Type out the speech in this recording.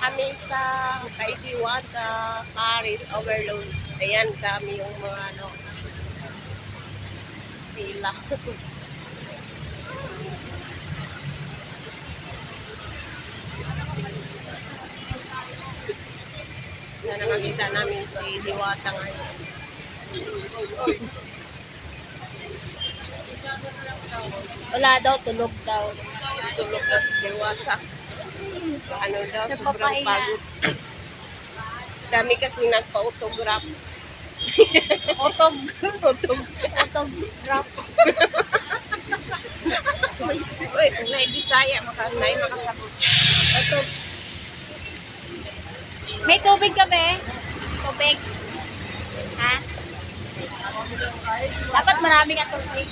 kami sa kay Diwata, Paris, Overload. Ayan, dami yung mga ano, pila. Sana makita namin si Diwata ngayon. Wala daw, tulog daw. Tulog na si Diwata. Ano daw, sobrang pagod. Dami kasi nagpa-autograph. Autograph. Uy, kung na-Bisaya, makasabot. May tubig kami? Tubig. Ha? Dapat marami ka tubig.